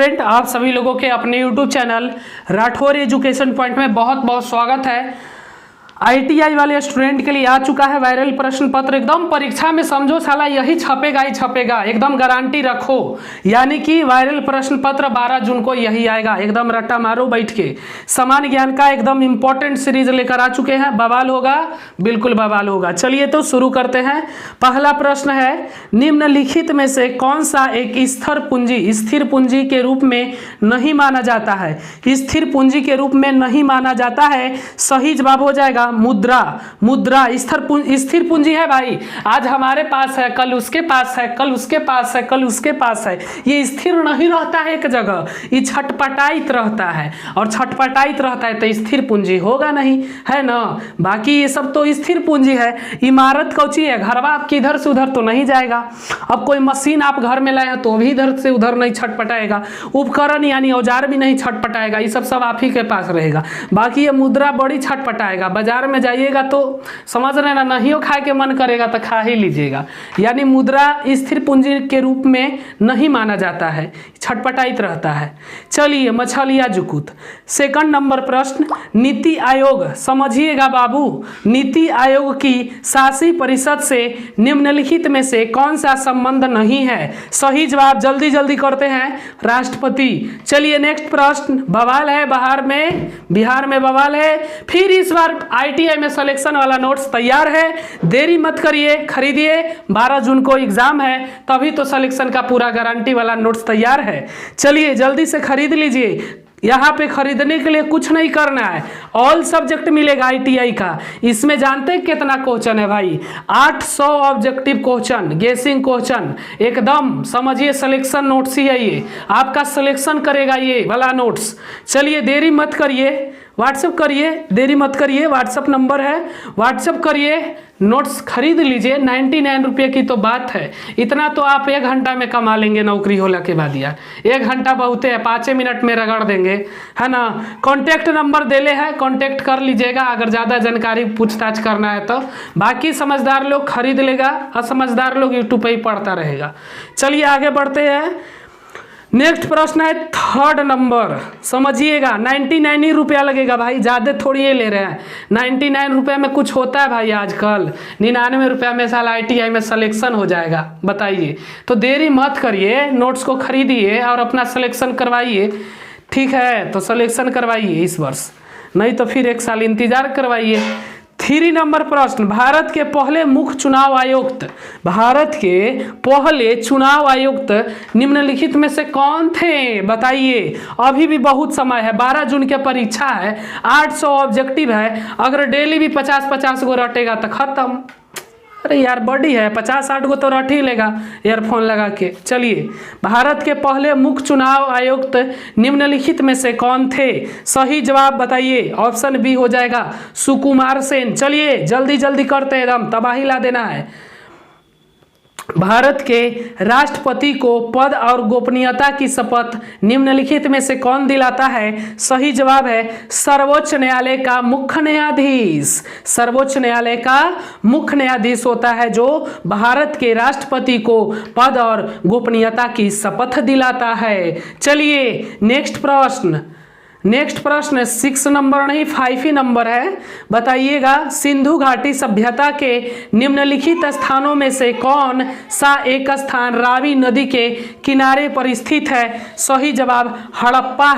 Student, आप सभी लोगों के अपने YouTube channel Rathore education point में बहुत बहुत स्वागत है। ITI वाले स्टूडेंट के लिए आ चुका है वायरल प्रश्न पत्र। एकदम परीक्षा में समझो साला यही छपेगा ही छपेगा, एकदम गारंटी रखो। यानी कि वायरल प्रश्न पत्र 12 जून को यही आएगा। एकदम रट्टा मारो बैठ के। सामान्य ज्ञान का एकदम इंपॉर्टेंट सीरीज लेकर आ चुके हैं। बवाल होगा, बिल्कुल बवाल होगा। चलिए तो शुरू करते हैं। पहला प्रश्न है, निम्नलिखित में से कौन सा एक स्थिर पूंजी के रूप में नहीं माना जाता है? स्थिर पूंजी के रूप में नहीं माना जाता है। सही जवाब हो जाएगा मुद्रा। स्थिर पूंजी है भाई। आज हमारे पास है, कल उसके पास है, कल उसके पास है, कल उसके पास है। ये स्थिर नहीं रहता है एक जगह, ये छटपटाइत रहता है। और छटपटाइत रहता है तो स्थिर पूंजी होगा नहीं, है ना। बाकी ये सब तो स्थिर पूंजी है। इमारत कौची है, घरवा आपकी इधर से उधर तो नहीं जाएगा। अब कोई मशीन आप घर में लाए हैं तो भी इधर से उधर नहीं छटपटाएगा। उपकरण यानी औजार भी नहीं छटपटाएगा। ये सब आप ही के पास रहेगा। बाकी ये मुद्रा बड़ी छटपटाएगा। बाजार में जाइएगा तो समझ रहे ना, नहीं खाए के मन करेगा तो खा ही लीजिएगा। यानी मुद्रा स्थिर पूंजी के रूप में नहीं माना जाता है, छटपटाइत रहता है। चलिए मछलिया जुकुत। सेकंड नंबर प्रश्न, नीति आयोग। समझिएगा बाबू, नीति आयोग की शासी परिषद से निम्नलिखित में से कौन सा संबंध नहीं है? सही जवाब जल्दी जल्दी करते हैं, राष्ट्रपति। चलिए नेक्स्ट प्रश्न, बवाल है बिहार में बवाल है। फिर इस बार ITI में सिलेक्शन वाला नोट्स तैयार है। देरी मत करिए, खरीदिए। 12 जून को एग्जाम है, तभी तो सिलेक्शन का पूरा गारंटी वाला नोट्स तैयार है। चलिए जल्दी से खरीद लीजिए। यहाँ पे खरीदने के लिए कुछ नहीं करना है, ऑल सब्जेक्ट मिलेगा ITI का। इसमें जानते हैं कितना क्वेश्चन है भाई? 800 ऑब्जेक्टिव क्वेश्चन, गेसिंग क्वेश्चन। एकदम समझिए, सिलेक्शन नोट्स ही है ये, आपका सिलेक्शन करेगा ये वाला नोट्स। चलिए देरी मत करिए, व्हाट्सएप करिए, देरी मत करिए। व्हाट्सएप नंबर है, व्हाट्सएप करिए, नोट्स खरीद लीजिए। 99 रुपये की तो बात है। इतना तो आप 1 घंटा में कमा लेंगे नौकरी होला के बाद। यार 1 घंटा बहुत है, 5 मिनट में रगड़ देंगे, है ना। कॉन्टैक्ट नंबर देले है, कॉन्टैक्ट कर लीजिएगा अगर ज़्यादा जानकारी पूछताछ करना है तो। बाकी समझदार लोग खरीद लेगा, असमझदार लोग यूट्यूब पे ही पढ़ता रहेगा। चलिए आगे बढ़ते हैं। नेक्स्ट प्रश्न है थर्ड नंबर। समझिएगा, 99 रुपया लगेगा भाई, ज़्यादा थोड़ी ये ले रहे हैं। 99 रुपये में कुछ होता है भाई आजकल? 99 रुपया में साल ITI में सिलेक्शन हो जाएगा, बताइए। तो देरी मत करिए, नोट्स को खरीदिए और अपना सिलेक्शन करवाइए। ठीक है, तो सिलेक्शन करवाइए इस वर्ष, नहीं तो फिर 1 साल इंतजार करवाइए। 3 नंबर प्रश्न, भारत के पहले मुख्य चुनाव आयुक्त निम्नलिखित में से कौन थे? बताइए। अभी भी बहुत समय है, 12 जून के परीक्षा है, 800 ऑब्जेक्टिव है। अगर डेली भी 50-50 गो रटेगा तो खत्म। अरे यार बड़ी है, 50-60 गो तो रट ही लेगा ईयरफोन लगा के। चलिए, भारत के पहले मुख्य चुनाव आयुक्त निम्नलिखित में से कौन थे? सही जवाब बताइए। ऑप्शन बी हो जाएगा सुकुमार सेन। चलिए जल्दी जल्दी करते हैं, एकदम तबाही ला देना है। भारत के राष्ट्रपति को पद और गोपनीयता की शपथ निम्नलिखित में से कौन दिलाता है? सही जवाब है सर्वोच्च न्यायालय का मुख्य न्यायाधीश। सर्वोच्च न्यायालय का मुख्य न्यायाधीश होता है जो भारत के राष्ट्रपति को पद और गोपनीयता की शपथ दिलाता है। चलिए नेक्स्ट प्रश्न 6 नंबर नहीं 5 ही नंबर है। बताइएगा, सिंधु घाटी सभ्यता के निम्नलिखित स्थानों में से कौन सा एक स्थान रावी नदी के किनारे पर स्थित है? सही जवाब हड़प्पा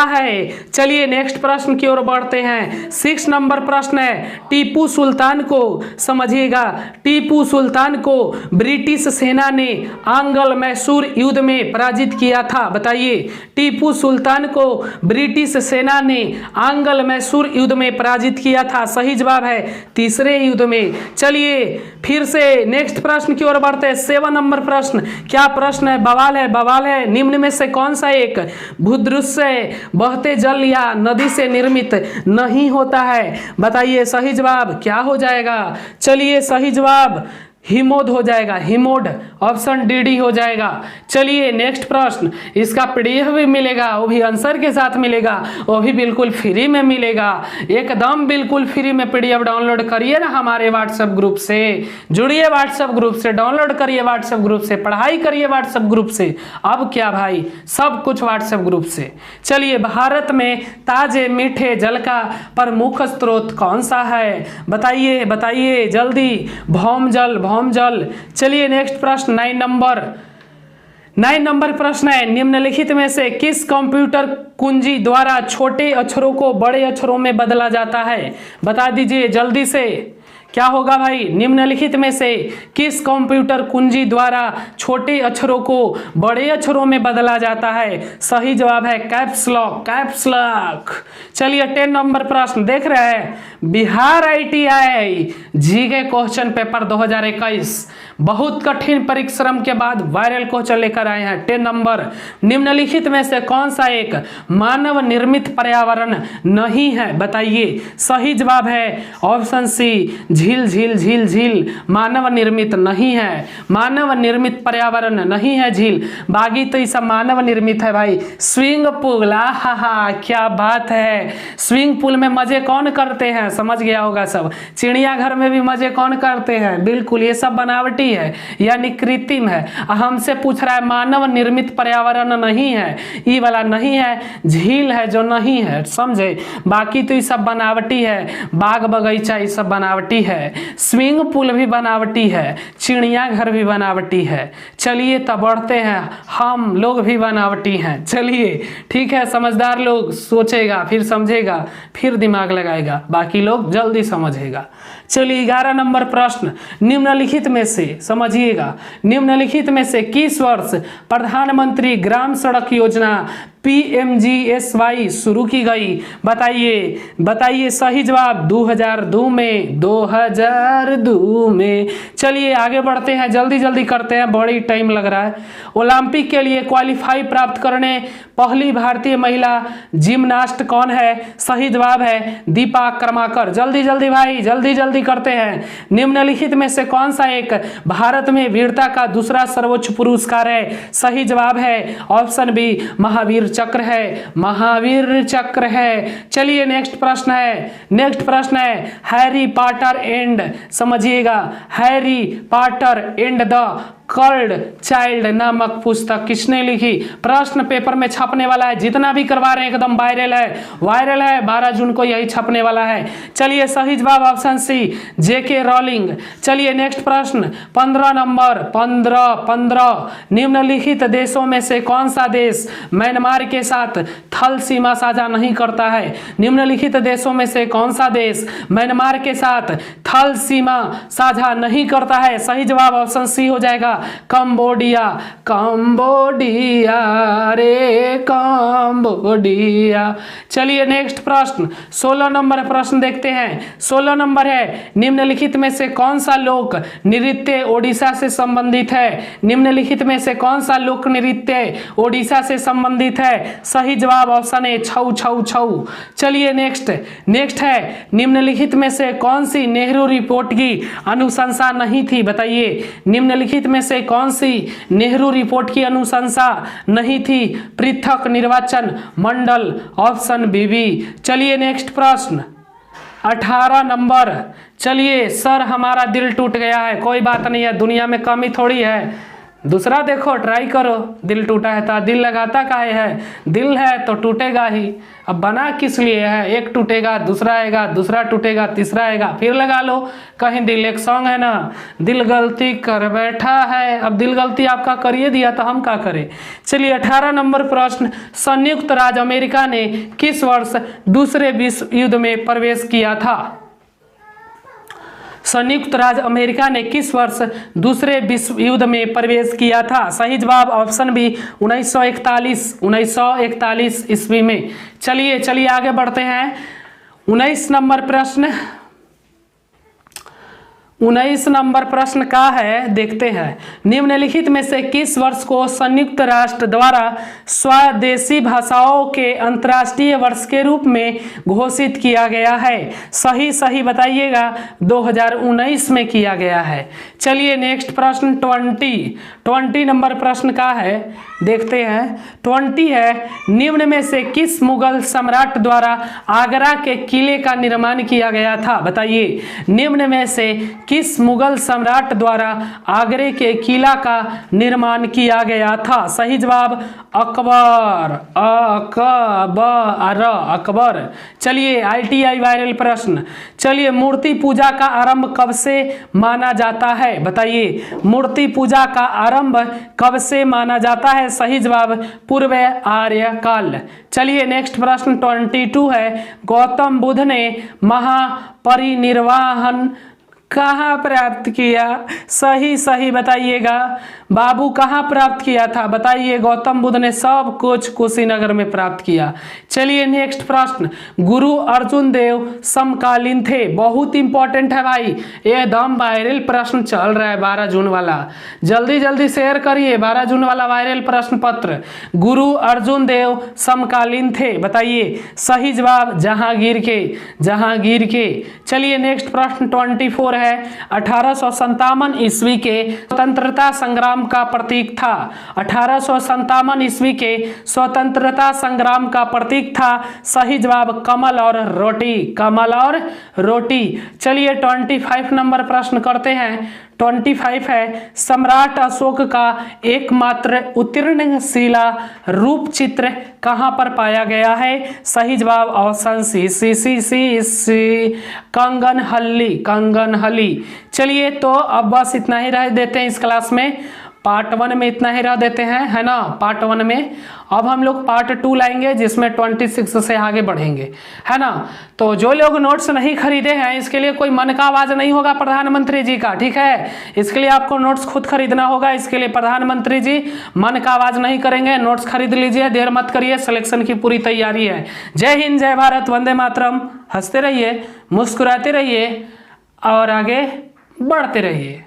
है। चलिए नेक्स्ट प्रश्न की ओर बढ़ते हैं। 6 नंबर प्रश्न है, टीपू सुल्तान को, समझिएगा, टीपू सुल्तान को ब्रिटिश सेना ने आंग्ल मैसूर युद्ध में पराजित किया था। बताइए, टीपू सुल्तान को ब्रिटिश सेना ने आंग्ल मैसूर युद्ध में पराजित किया था। सही जवाब है तीसरे युद्ध में। चलिए फिर से नेक्स्ट प्रश्न की ओर बढ़ते हैं। 7 नंबर प्रश्न, क्या प्रश्न है? बवाल है। निम्न में से कौन सा एक भूदृश्य बहते जल या नदी से निर्मित नहीं होता है? बताइए सही जवाब क्या हो जाएगा? चलिए सही जवाब हिमोद हो जाएगा, हिमोड, ऑप्शन डी हो जाएगा। चलिए नेक्स्ट प्रश्न, इसका पीडीएफ भी मिलेगा, वो भी आंसर के साथ मिलेगा, वो भी बिल्कुल फ्री में मिलेगा, एकदम बिल्कुल फ्री में पीडीएफ डाउनलोड करिए ना हमारे व्हाट्सएप ग्रुप से, जुड़िए व्हाट्सएप ग्रुप से, डाउनलोड करिए व्हाट्सएप ग्रुप से, पढ़ाई करिए व्हाट्सएप ग्रुप से। अब क्या भाई, सब कुछ व्हाट्सएप ग्रुप से। चलिए, भारत में ताजे मीठे जल का प्रमुख स्रोत कौन सा है? बताइए बताइए जल्दी। भौमजल, भौमजल। चलिए नेक्स्ट प्रश्न 9 नंबर प्रश्न है, निम्नलिखित में से किस कंप्यूटर कुंजी द्वारा छोटे अक्षरों को बड़े अक्षरों में बदला जाता है? बता दीजिए जल्दी से, क्या होगा भाई? निम्नलिखित में से किस कंप्यूटर कुंजी द्वारा छोटे अक्षरों को बड़े अक्षरों में बदला जाता है? सही जवाब है कैप्स लॉक, कैप्स लॉक। चलिए 10 नंबर प्रश्न देख रहे हैं, बिहार ITI जी के क्वेश्चन पेपर 2021 बहुत कठिन परिश्रम के बाद वायरल क्वेश्चन लेकर आए हैं। 10 नंबर, निम्नलिखित में से कौन सा एक मानव निर्मित पर्यावरण नहीं है? बताइए। सही जवाब है ऑप्शन सी, झील झील झील झील, मानव निर्मित नहीं है, मानव निर्मित पर्यावरण नहीं है झील। बाकी तो ये सब मानव निर्मित है भाई। स्विंग पूल, आहा क्या बात है, स्विंग पूल में मजे कौन करते हैं? समझ गया होगा सब। चिड़ियाघर में भी मजे कौन करते हैं? बिल्कुल, ये सब बनावटी है यानी कृत्रिम है। हमसे पूछ रहा है मानव निर्मित पर्यावरण नहीं है, ये वाला नहीं है, झील है जो नहीं है, समझे। बाकी तो ये सब बनावटी है, बाग बगीचा ये सब बनावटी है, स्विंग पूल भी बनावटी है, चिड़ियाघर भी बनावटी है। चलिए तब बढ़ते हैं, हम लोग भी बनावटी हैं। चलिए ठीक है, समझदार लोग सोचेगा, फिर समझेगा, फिर दिमाग लगाएगा, बाकी लोग जल्दी समझेगा। चलिए 11 नंबर प्रश्न, निम्नलिखित में से समझिएगा, निम्नलिखित में से किस वर्ष प्रधानमंत्री ग्राम सड़क योजना PMGSY शुरू की गई? बताइए बताइए। सही जवाब 2002 में, 2002 में। चलिए आगे बढ़ते हैं, जल्दी जल्दी करते हैं, बड़ी टाइम लग रहा है। ओलंपिक के लिए क्वालिफाई प्राप्त करने पहली भारतीय महिला जिम्नास्ट कौन है? सही जवाब है दीपा कर्माकर। जल्दी जल्दी भाई, जल्दी जल्दी करते हैं। निम्नलिखित में से कौन सा एक भारत में वीरता का दूसरा सर्वोच्च पुरस्कार है? सही जवाब है ऑप्शन बी, महावीर चक्र है, महावीर चक्र है। चलिए नेक्स्ट प्रश्न है, नेक्स्ट प्रश्न है हैरी पॉटर एंड, समझिएगा, Harry Potter and the curled child नामक पुस्तक किसने लिखी? प्रश्न पेपर में छपने वाला है, जितना भी करवा रहे हैं एकदम वायरल है, वायरल है। 12 जून को यही छपने वाला है। चलिए सही जवाब ऑप्शन सी, JK रॉलिंग। चलिए नेक्स्ट प्रश्न 15 नंबर, 15 निम्नलिखित देशों में से कौन सा देश म्यांमार के साथ थल सीमा साझा नहीं करता है? निम्नलिखित देशों में से कौन सा देश म्यांमार के साथ थल सीमा साझा नहीं करता है? सही जवाब ऑप्शन सी हो जाएगा कंबोडिया, कंबोडिया रे कंबोडिया। चलिए नेक्स्ट प्रश्न 16 नंबर प्रश्न देखते हैं। 16 नंबर है, निम्नलिखित में से कौन सा लोक नृत्य ओडिशा से संबंधित है? निम्नलिखित में से कौन सा लोक नृत्य ओडिशा से संबंधित है? सही जवाब ऑप्शन ए, छऊ छऊ छऊ। चलिए नेक्स्ट है, निम्नलिखित में से कौन सी नेहरू रिपोर्ट की अनुशंसा नहीं थी? बताइए, निम्नलिखित में से कौन सी नेहरू रिपोर्ट की अनुशंसा नहीं थी? पृथक निर्वाचन मंडल, ऑप्शन बी। चलिए नेक्स्ट प्रश्न 18 नंबर। चलिए सर हमारा दिल टूट गया है, कोई बात नहीं है, दुनिया में कमी थोड़ी है, दूसरा देखो, ट्राई करो। दिल टूटा है तो दिल लगाता काहे है? दिल है तो टूटेगा ही। अब बना किस लिए है? एक टूटेगा, दूसरा आएगा, दूसरा टूटेगा, तीसरा आएगा, फिर लगा लो कहीं दिल। एक सॉन्ग है ना, दिल गलती कर बैठा है। अब दिल गलती आपका करिए दिया तो हम क्या करें। चलिए 18 नंबर प्रश्न, संयुक्त राज्य अमेरिका ने किस वर्ष दूसरे विश्व युद्ध में प्रवेश किया था? संयुक्त राज्य अमेरिका ने किस वर्ष दूसरे विश्व युद्ध में प्रवेश किया था? सही जवाब ऑप्शन बी, 1941 ईस्वी में। चलिए आगे बढ़ते हैं। 19 नंबर प्रश्न, 19 नंबर प्रश्न का है, देखते हैं। निम्नलिखित में से किस वर्ष को संयुक्त राष्ट्र द्वारा स्वदेशी भाषाओं के अंतर्राष्ट्रीय वर्ष के रूप में घोषित किया गया है? सही बताइएगा, 2019 में किया गया है। चलिए नेक्स्ट प्रश्न 20 नंबर प्रश्न का है, देखते हैं। 20 है, निम्न में से किस मुगल सम्राट द्वारा आगरा के किले का निर्माण किया गया था? बताइए, निम्न में से किस मुगल सम्राट द्वारा आगरे के किला का निर्माण किया गया था? सही जवाब अकबर, अकबर। चलिए ITI वायरल प्रश्न। चलिए, मूर्ति पूजा का आरंभ कब से माना जाता है? बताइए, मूर्ति पूजा का आरंभ कब से माना जाता है? सही जवाब पूर्व आर्य काल। चलिए नेक्स्ट प्रश्न 22 है, गौतम बुद्ध ने महापरिनिर्वाण कहाँ प्राप्त किया? सही बताइएगा बाबू, कहाँ प्राप्त किया था? बताइए, गौतम बुद्ध ने सब कुछ कुशीनगर में प्राप्त किया। चलिए नेक्स्ट प्रश्न, गुरु अर्जुन देव समकालीन थे? बहुत इंपॉर्टेंट है भाई, एकदम वायरल प्रश्न चल रहा है 12 जून वाला, जल्दी शेयर करिए 12 जून वाला वायरल प्रश्न पत्र। गुरु अर्जुन देव समकालीन थे? बताइए, सही जवाब जहांगीर के। चलिए नेक्स्ट प्रश्न 24 है, 1857 ईस्वी के स्वतंत्रता संग्राम का प्रतीक था? 1857 ईस्वी के स्वतंत्रता संग्राम का प्रतीक था? सही जवाब कमल और रोटी। चलिए 25 नंबर प्रश्न करते हैं। 25 है, सम्राट अशोक का एकमात्र उत्कीर्ण शिला रूप चित्र कहाँ पर पाया गया है? सही जवाब ऑप्शन सी कंगनहल्ली। चलिए तो अब बस इतना ही रह देते हैं इस क्लास में, पार्ट 1 में इतना ही रह देते हैं, है ना, पार्ट 1 में। अब हम लोग पार्ट 2 लाएंगे जिसमें 26 से आगे बढ़ेंगे, है ना। तो जो लोग नोट्स नहीं खरीदे हैं, इसके लिए कोई मन का आवाज नहीं होगा प्रधानमंत्री जी का, ठीक है। इसके लिए आपको नोट्स खुद खरीदना होगा, इसके लिए प्रधानमंत्री जी मन का आवाज नहीं करेंगे। नोट्स खरीद लीजिए, देर मत करिए, सिलेक्शन की पूरी तैयारी है। जय हिंद, जय भारत, वंदे मातरम। हंसते रहिए, मुस्कुराते रहिए और आगे बढ़ते रहिए।